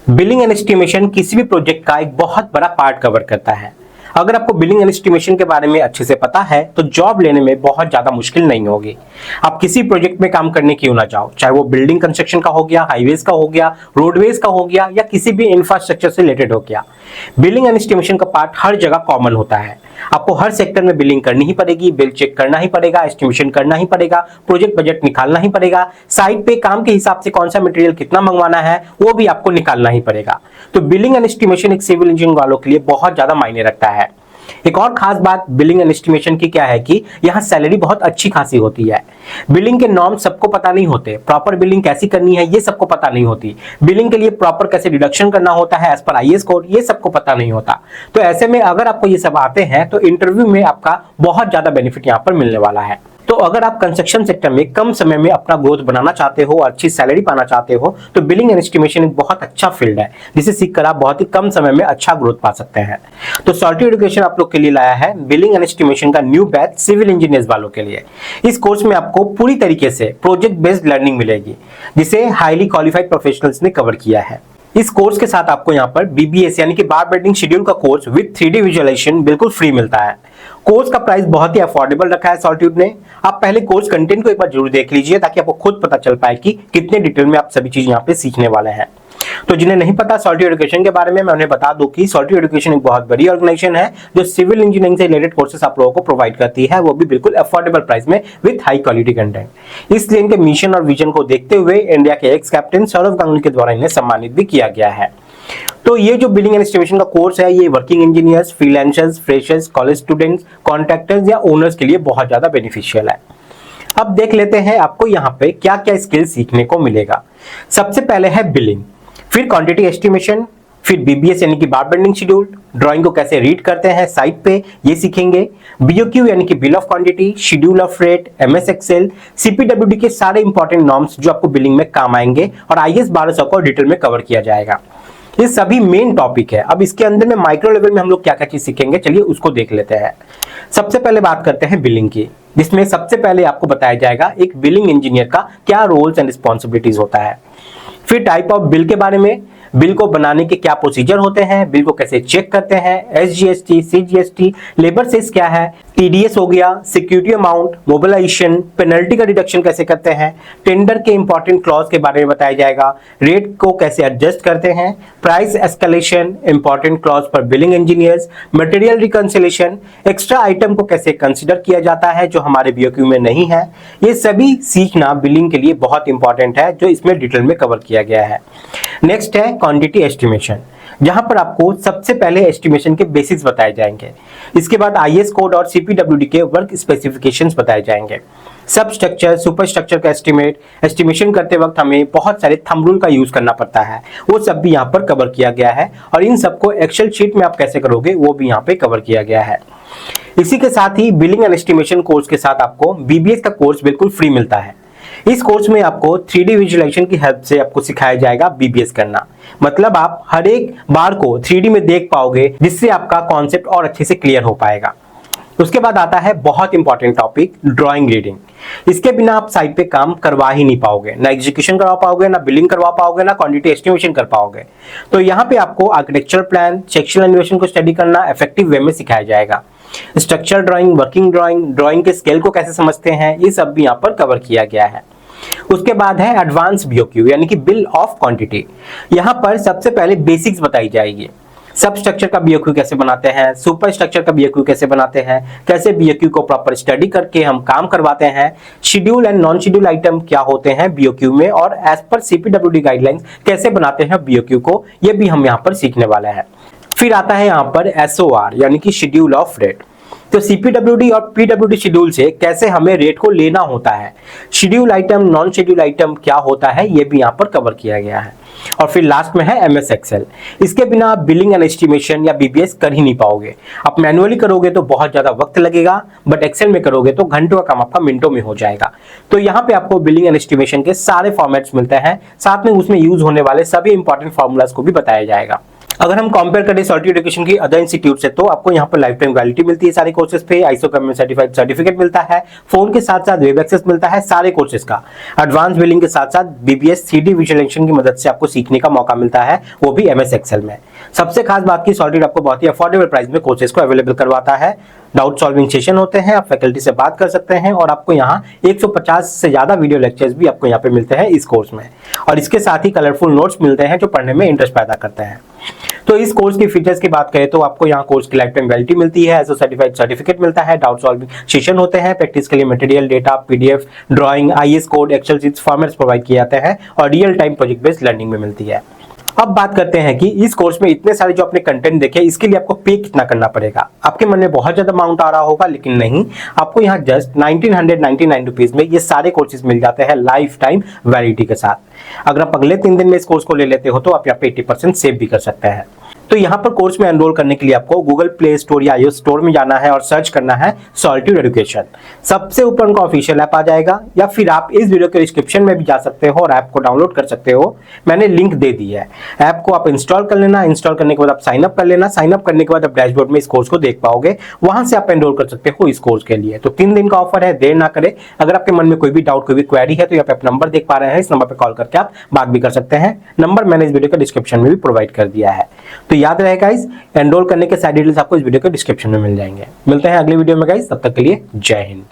Billing and estimation किसी भी project का एक बहुत बड़ा पार्ट कवर करता है। अगर आपको बिलिंग एंड एस्टिमेशन के बारे में अच्छे से पता है तो जॉब लेने में बहुत ज्यादा मुश्किल नहीं होगी। आप किसी प्रोजेक्ट में काम करने क्यों ना जाओ, चाहे वो बिल्डिंग कंस्ट्रक्शन का हो गया, हाईवेज का हो गया, रोडवेज का हो गया या किसी भी इंफ्रास्ट्रक्चर से रिलेटेड हो गया, बिलिंग एंड एस्टिमेशन का पार्ट हर जगह कॉमन होता है। आपको हर सेक्टर में बिलिंग करनी ही पड़ेगी, बिल चेक करना ही पड़ेगा, एस्टिमेशन करना ही पड़ेगा, प्रोजेक्ट बजट निकालना ही पड़ेगा, साइट पे काम के हिसाब से कौन सा मटेरियल कितना मंगवाना है वो भी आपको निकालना ही पड़ेगा। तो बिलिंग एंड एस्टिमेशन एक सिविल इंजीनियरिंग वालों के लिए बहुत ज्यादा मायने रखता है। एक और खास बात बिलिंग एंड एस्टिमेशन की क्या है कि यहाँ सैलरी बहुत अच्छी खासी होती है। बिलिंग के नॉर्म सबको पता नहीं होते, प्रॉपर बिलिंग कैसी करनी है ये सबको पता नहीं होती, बिलिंग के लिए प्रॉपर कैसे डिडक्शन करना होता है एज पर आईएएस कोड ये सबको पता नहीं होता। तो ऐसे में अगर आपको ये सब आते हैं तो इंटरव्यू में आपका बहुत ज्यादा बेनिफिट यहाँ पर मिलने वाला है। तो अगर आप कंस्ट्रक्शन सेक्टर में कम समय में अपना ग्रोथ बनाना चाहते हो, अच्छी सैलरी पाना चाहते हो, तो बिलिंग एंड एस्टिमेशन एक बहुत अच्छा फील्ड है जिसे सीखकर आप बहुत ही कम समय में अच्छा ग्रोथ पा सकते हैं। तो सॉल्टी एजुकेशन आप लोग के लिए लाया है बिलिंग एंड एस्टिमेशन का न्यू बैच सिविल इंजीनियर्स वालों के लिए। इस कोर्स में आपको पूरी तरीके से प्रोजेक्ट बेस्ड लर्निंग मिलेगी जिसे हाईली क्वालिफाइड प्रोफेशनल्स ने कवर किया है। इस कोर्स के साथ आपको यहाँ पर बीबीएस यानी कि बार बेंडिंग शेड्यूल का कोर्स विद 3D विजुअलाइजेशन बिल्कुल फ्री मिलता है। कोर्स का प्राइस बहुत ही अफोर्डेबल रखा है सॉल्ट्यूड ने। आप पहले कोर्स कंटेंट को एक बार जरूर देख लीजिए ताकि आपको खुद पता चल पाए कि कितने डिटेल में आप सभी चीज यहाँ पे सीखने वाले हैं। तो जिन्हें नहीं पता सॉल्टी एजुकेशन के बारे में, मैं उन्हें बता दूं कि सॉल्टी एजुकेशन एक बहुत बड़ी ऑर्गेनाइजेशन है जो सिविल इंजीनियरिंग से रिलेटेड कोर्सेस आप लोगों को प्रोवाइड करती है, वो भी बिल्कुल अफोर्डेबल प्राइस में विद हाई क्वालिटी कंटेंट। इसलिए इनके मिशन और विजन को देखते हुए इंडिया के एक्स कैप्टन सौरव गांगुली के द्वारा इन्हें सम्मानित भी किया गया है। तो ये जो बिलिंग एंड एस्टिमेशन का कोर्स है ये working engineers, freelancers, freshers, college students, contractors या ओनर्स के लिए बहुत ज्यादा बेनिफिशियल है। अब देख लेते हैं आपको यहाँ पे क्या क्या स्किल सीखने को मिलेगा। सबसे पहले है बिलिंग, फिर क्वांटिटी एस्टिमेशन, फिर बीबीएस यानी कि बार बेंडिंग शेड्यूल, ड्राइंग को कैसे रीड करते हैं साइट पे ये सीखेंगे, बीओक्यू यानी कि bill of quantity, schedule of rate, MS Excel, CPWD के सारे इंपॉर्टेंट नॉर्म्स जो आपको बिलिंग में काम आएंगे और आईएएस 1200 को डिटेल में कवर किया जाएगा। ये सभी मेन टॉपिक है। अब इसके अंदर में माइक्रो लेवल में हम लोग क्या क्या चीज सीखेंगे चलिए उसको देख लेते हैं। सबसे पहले बात करते हैं बिलिंग की, जिसमें सबसे पहले आपको बताया जाएगा एक बिलिंग इंजीनियर का क्या रोल्स एंड रिस्पॉन्सिबिलिटीज होता है। फिर टाइप ऑफ बिल के बारे में, बिल को बनाने के क्या प्रोसीजर होते हैं, बिल को कैसे चेक करते हैं, एसजीएसटी, सीजीएसटी, लेबर सेस क्या है, टीडीएस हो गया, सिक्योरिटी अमाउंट, मोबिलाइजेशन, पेनल्टी का डिडक्शन कैसे करते हैं, टेंडर के इंपॉर्टेंट क्लॉज के बारे में बताया जाएगा, रेट को कैसे एडजस्ट करते हैं, price escalation, important clause for billing engineers, material reconciliation, extra item को कैसे कंसिडर किया जाता है जो हमारे बीओक्यू में नहीं है। ये सभी सीखना बिलिंग के लिए बहुत इंपॉर्टेंट है जो इसमें डिटेल में कवर किया गया है। नेक्स्ट है क्वांटिटी एस्टिमेशन, जहां पर आपको सबसे पहले एस्टिमेशन के बेसिक्स बताए जाएंगे। इसके बाद आईएएस कोड और सीपीडब्ल्यूडी के वर्क स्पेसिफिकेशंस बताए जाएंगे। सब स्ट्रक्चर, सुपर स्ट्रक्चर का एस्टिमेशन करते वक्त हमें बहुत सारे थंब रूल का यूज करना पड़ता है, वो सब भी यहाँ पर कवर किया गया है और इन सबको एक्सेल शीट में आप कैसे करोगे वो भी यहाँ पे कवर किया गया है। इसी के साथ ही बिलिंग एंड एस्टिमेशन कोर्स के साथ आपको बीबीएस का कोर्स बिल्कुल फ्री मिलता है। इस कोर्स में आपको 3D विजुअलाइजेशन की हेल्प से आपको सिखाया जाएगा बीबीएस करना, मतलब आप हर एक बार को 3D में देख पाओगे जिससे आपका कॉन्सेप्ट और अच्छे से क्लियर हो पाएगा। उसके बाद आता है बहुत इंपॉर्टेंट टॉपिक ड्राइंग रीडिंग। इसके बिना आप साइट पे काम करवा ही नहीं पाओगे, ना एग्जीक्यूशन करवा पाओगे, ना बिलिंग करवा पाओगे, ना क्वांटिटी एस्टिमेशन कर पाओगे। तो यहाँ पे आपको आर्किटेक्चरल प्लान, सेक्शनल एनिमेशन को स्टडी करना इफेक्टिव वे में सिखाया जाएगा। Structure drawing, working drawing, drawing के स्केल को कैसे समझते हैं ये सब भी यहाँ पर कवर किया गया है। उसके बाद है एडवांस बीओक्यू यानी कि बिल ऑफ क्वांटिटी। यहाँ पर सबसे पहले बेसिक्स बताई जाएगी। सब स्ट्रक्चर का बीओक्यू कैसे बनाते हैं, सुपर स्ट्रक्चर का बीओक्यू कैसे बनाते हैं, कैसे बीओक्यू को प्रॉपर स्टडी करके हम काम करवाते हैं, schedule and non schedule item क्या होते हैं बीओक्यू में और एज पर सीपीडब्ल्यूडी गाइडलाइंस कैसे बनाते हैं बीओक्यू को, ये भी हम यहाँ पर सीखने वाले हैं। फिर आता है यहाँ पर एसओआर यानी कि शेड्यूल ऑफ रेट। तो सीपीडब्ल्यूडी और पीडब्ल्यूडी शेड्यूल से कैसे हमें रेट को लेना होता है, schedule item, non schedule item क्या होता है ये भी यहाँ पर कवर किया गया है। और फिर लास्ट में है एमएस एक्सेल। इसके बिना आप बिलिंग एंड एस्टिमेशन या बीबीएस कर ही नहीं पाओगे। आप मैनुअली करोगे तो बहुत ज्यादा वक्त लगेगा, बट एक्सेल में करोगे तो घंटों का काम आपका मिनटों में हो जाएगा। तो यहाँ पे आपको बिलिंग एंड एस्टिमेशन के सारे फॉर्मेट्स मिलते हैं, साथ में उसमें यूज होने वाले सभी इंपॉर्टेंट फॉर्मूलाज को भी बताया जाएगा। अगर हम कंपेयर करें सॉलिड एजुकेशन की अदर इंस्टीट्यूट से, तो आपको यहाँ पर लाइफ टाइम वैलिडिटी मिलती है सारे कोर्सेज पे, आईएसओ गवर्नमेंट सर्टिफाइड सर्टिफिकेट मिलता है, फोन के साथ साथ वेब एक्सेस मिलता है सारे कोर्सेज का, एडवांस बिलिंग के साथ साथ बीबीएस 3D विजुअलाइजेशन की मदद से आपको सीखने का मौका मिलता है, वो भी एमएस एक्सेल में। सबसे खास बात की सॉलिड आपको बहुत ही अफोर्डेबल प्राइस में कोर्सेज को अवेलेबल करवाता है। डाउट सॉल्विंग सेशन होते हैं, आप फैकल्टी से बात कर सकते हैं, और आपको यहाँ 150 से ज्यादा वीडियो लेक्चर्स भी आपको यहाँ पे मिलते हैं इस कोर्स में, और इसके साथ ही कलरफुल नोट्स मिलते हैं जो पढ़ने में इंटरेस्ट पैदा करते हैं। तो इस कोर्स की फीचर्स की बात करें तो आपको यहाँ कोर्स की लाइफ टाइम वैलिडिटी मिलती है, एसओ सर्टिफाइड सर्टिफिकेट मिलता है, डाउट सॉल्विंग सेशन होते हैं, प्रैक्टिस के लिए material, data, PDF, drawing, IS code, Excel sheets, formats provide किए जाते हैं, और real time project based learning में मिलती है। अब बात करते हैं कि इस कोर्स में इतने सारे जो आपने कंटेंट देखे, इसके लिए आपको पे कितना करना पड़ेगा। आपके मन में बहुत ज्यादा अमाउंट आ रहा होगा, लेकिन नहीं, आपको यहाँ जस्ट 1999 रुपीज में ये सारे कोर्सेज मिल जाते हैं लाइफ टाइम वैलिडिटी के साथ। अगर आप अगले 3 दिन में इस कोर्स को ले लेते हो तो आप यहाँ पे 80% सेव भी कर सकते हैं। तो यहाँ पर कोर्स में एनरोल करने के लिए आपको गूगल प्ले स्टोर या iOS स्टोर में जाना है और सर्च करना है सॉलिट्यूड एजुकेशन। सबसे ऊपर उनका ऑफिशियल ऐप आ जाएगा, या फिर आप इस वीडियो के डिस्क्रिप्शन में भी जा सकते हो और ऐप को डाउनलोड कर सकते हो, मैंने लिंक दे दी है। ऐप को आप इंस्टॉल कर लेना, इंस्टॉल करने के बाद आप साइन अप कर लेना, साइन अप करने के बाद आप डैशबोर्ड में इस कोर्स को देख पाओगे, वहां से आप एनरोल कर सकते हो इस कोर्स के लिए। तो 3 दिन का ऑफर है, देर ना करें। अगर आपके मन में कोई भी डाउट, कोई भी क्वेरी है तो यहाँ पे आप नंबर देख पा रहे हैं, इस नंबर पर कॉल करके आप बात भी कर सकते हैं। नंबर मैंने इस वीडियो के डिस्क्रिप्शन में भी प्रोवाइड कर दिया है। तो याद रहे गाइस, एनरोल करने के सारे डिटेल्स आपको इस वीडियो के डिस्क्रिप्शन में मिल जाएंगे। मिलते हैं अगले वीडियो में गाइस, तब तक के लिए जय हिंद।